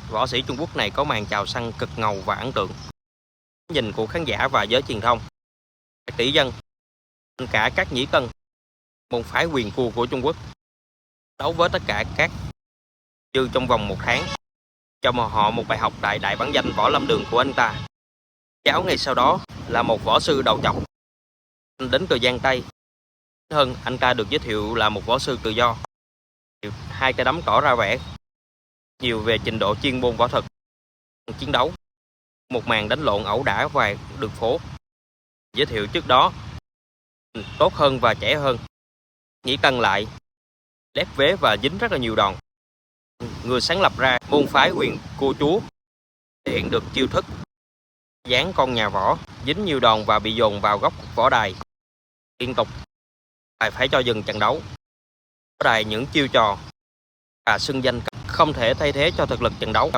Võ sĩ Trung Quốc này có màn chào săn cực ngầu và ấn tượng. Nhìn của khán giả và giới truyền thông. Tỷ dân, cả các nhĩ cân, môn phái quyền cua của Trung Quốc, đấu với tất cả các như trong vòng 1 tháng, cho họ một bài học tại đại bản danh võ lâm đường của anh ta. Cháu ngày sau đó là một võ sư đầu chọc. Đến từ Giang Tây hơn, anh ta được giới thiệu là một võ sư tự do. Hai cái đấm tỏ ra vẻ nhiều về trình độ chuyên môn võ thuật, chiến đấu, một màn đánh lộn ẩu đả ngoài đường phố. Giới thiệu trước đó tốt hơn và trẻ hơn. Nhĩ cân lại lép vế và dính rất là nhiều đòn. Người sáng lập ra môn phái quyền cua chúa thể hiện được chiêu thức dáng con nhà võ, dính nhiều đòn và bị dồn vào góc võ đài liên tục, phải cho dừng trận đấu. Võ đài những chiêu trò và xưng danh không thể thay thế cho thực lực trận đấu.